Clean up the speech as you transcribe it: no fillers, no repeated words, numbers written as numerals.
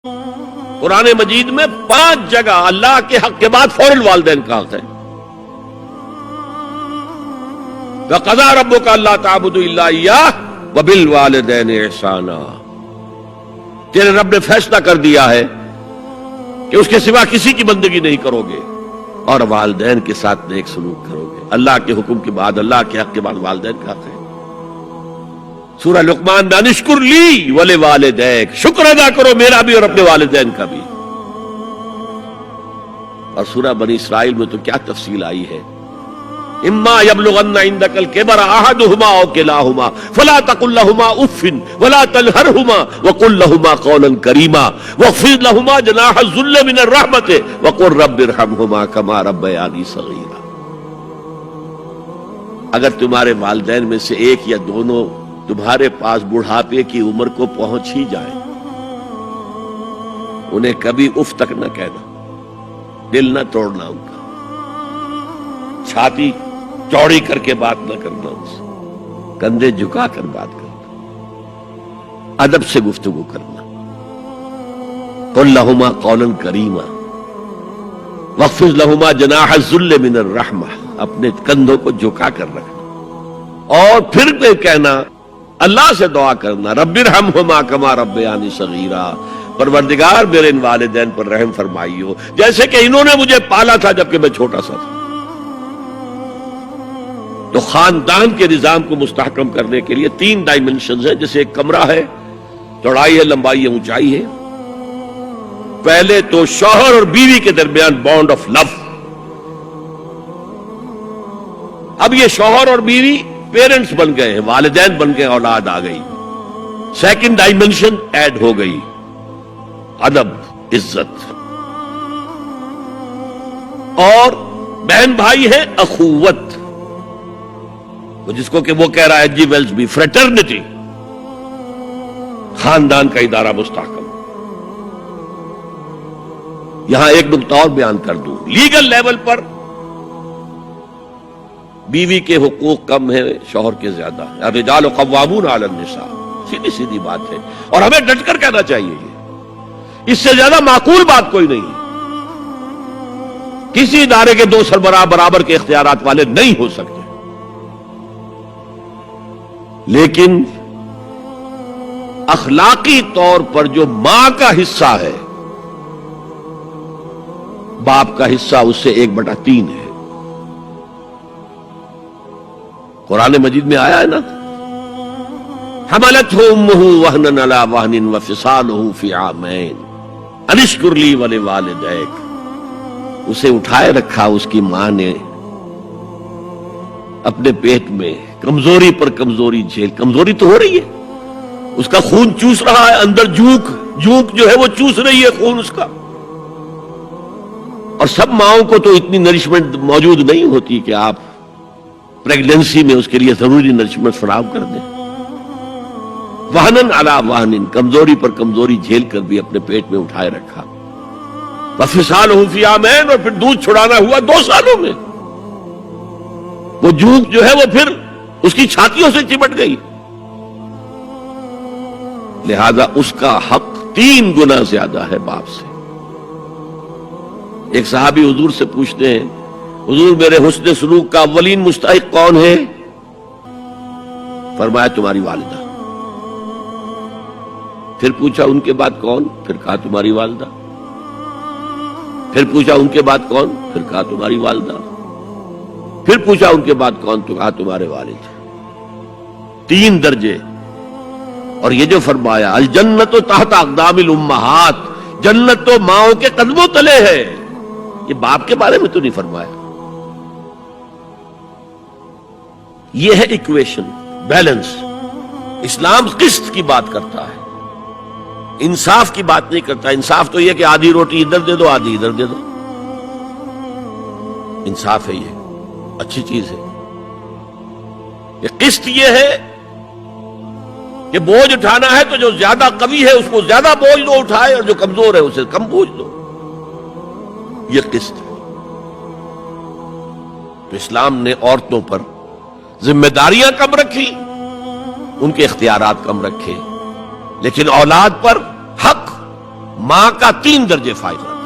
قرآن مجید میں 5 جگہ اللہ کے حق کے بعد فوراً والدین کا حق ہے. وَقَضَىٰ رَبُّكَ أَلَّا تَعْبُدُوا إِلَّا إِيَّاهُ وَبِالْوَالِدَيْنِ إِحْسَانًا. تیرے رب نے فیصلہ کر دیا ہے کہ اس کے سوا کسی کی بندگی نہیں کرو گے اور والدین کے ساتھ نیک سلوک کرو گے. اللہ کے حکم کے بعد، اللہ کے حق کے بعد والدین کا حق ہے. سورہ لقمان میں انشکر لی ولوالدیک، شکر ادا کرو میرا بھی اور اپنے والدین کا بھی. اور سورہ بنی اسرائیل میں تو کیا تفصیل آئی ہے. اما یبلغن عندک الکبر احدہما او کلاہما فلا تقل لہما اف ولا تنہرہما وقل لہما قولا کریما واخفض لہما جناح الذل من الرحمۃ وقل رب ارحمہما کما ربیانی صغیرا. اگر تمہارے والدین میں سے ایک یا دونوں تمہارے پاس بڑھاپے کی عمر کو پہنچ ہی جائے، انہیں کبھی اف تک نہ کہنا، دل نہ توڑنا ان کا، چھاتی چوڑی کر کے بات نہ کرنا، ان سے کندھے جھکا کر بات کرنا، ادب سے گفتگو کرنا. قل لہما قولا کریما واخفض لہما جناح الذل من الرحمہ، اپنے کندھوں کو جھکا کر رکھنا. اور پھر میں کہنا، اللہ سے دعا کرنا، رب ارحمہما کما ربیانی صغیرا، پروردگار میرے ان والدین پر رحم فرمائیو جیسے کہ انہوں نے مجھے پالا تھا جبکہ میں چھوٹا سا تھا. تو خاندان کے نظام کو مستحکم کرنے کے لیے 3 ڈائمنشنز ہیں. جیسے ایک کمرہ ہے، چوڑائی ہے، لمبائی ہے، اونچائی ہے. پہلے تو شوہر اور بیوی کے درمیان بانڈ آف لو. اب یہ شوہر اور بیوی پیرنٹس بن گئے ہیں، والدین بن گئے، اولاد آ گئی. سیکنڈ ڈائمنشن ایڈ ہو گئی، ادب، عزت. اور بہن بھائی ہے، اخوت، جس کو کہ وہ کہہ رہا ہے جی ویلز بھی، فریٹرنٹی. خاندان کا ادارہ مستحکم. یہاں ایک نقطہ اور بیان کر دوں. لیگل لیول پر بیوی کے حقوق کم ہیں، شوہر کے زیادہ ہیں. الرجال قوامون علی النساء، سیدھی سیدھی بات ہے اور ہمیں ڈٹ کر کہنا چاہیے. اس سے زیادہ معقول بات کوئی نہیں ہے. کسی ادارے کے 2 سربراہ برابر کے اختیارات والے نہیں ہو سکتے. لیکن اخلاقی طور پر جو ماں کا حصہ ہے، باپ کا حصہ اس سے 1/3 ہے. قرآن مجید میں آیا ہے نا، حملتہ امہ وہنا علی وہن وفصالہ فی عامین ان اشکر لی ولوالدیک. اسے اٹھائے رکھا اس کی ماں نے اپنے پیٹ میں، کمزوری پر کمزوری جھیل. کمزوری تو ہو رہی ہے، اس کا خون چوس رہا ہے اندر، جھونک جو ہے وہ چوس رہی ہے خون اس کا. اور سب ماؤں کو تو اتنی نرشمنٹ موجود نہیں ہوتی کہ آپ پریگننسی میں اس کے لیے ضروری نرشمنٹ فراہم کر دیں. وہنن علی وہن، کمزوری پر کمزوری جھیل کر بھی اپنے پیٹ میں اٹھائے رکھا. وفصالہ فی عامین، اور پھر دودھ چھڑانا ہوا 2 سالوں میں. وہ جھونک جو ہے وہ پھر اس کی چھاتیوں سے چمٹ گئی. لہذا اس کا حق 3 گنا زیادہ ہے باپ سے. ایک صحابی حضور سے پوچھتے ہیں، حضور میرے حسن سلوک کا اولین مستحق کون ہے؟ فرمایا تمہاری والدہ. پھر پوچھا ان کے بعد کون؟ پھر کہا تمہاری والدہ. پھر پوچھا ان کے بعد کون؟ پھر کہا تمہاری والدہ. پھر پوچھا ان کے بعد کون؟ تو کہا تمہارے والد. 3 درجے. اور یہ جو فرمایا الجنت تحت اقدام الامہات، جنت تو ماؤں کے قدموں تلے ہے، یہ باپ کے بارے میں تو نہیں فرمایا. یہ ہے ایکویشن، بیلنس. اسلام قسط کی بات کرتا ہے، انصاف کی بات نہیں کرتا. انصاف تو یہ کہ آدھی روٹی ادھر دے دو، آدھی ادھر دے دو. انصاف ہے، یہ اچھی چیز ہے. یہ قسط یہ ہے کہ بوجھ اٹھانا ہے تو جو زیادہ قوی ہے اس کو زیادہ بوجھ دو اٹھائے، اور جو کمزور ہے اسے کم بوجھ دو. یہ قسط ہے. تو اسلام نے عورتوں پر ذمہ داریاں کم رکھی، ان کے اختیارات کم رکھے، لیکن اولاد پر حق ماں کا 3 درجے فائدہ.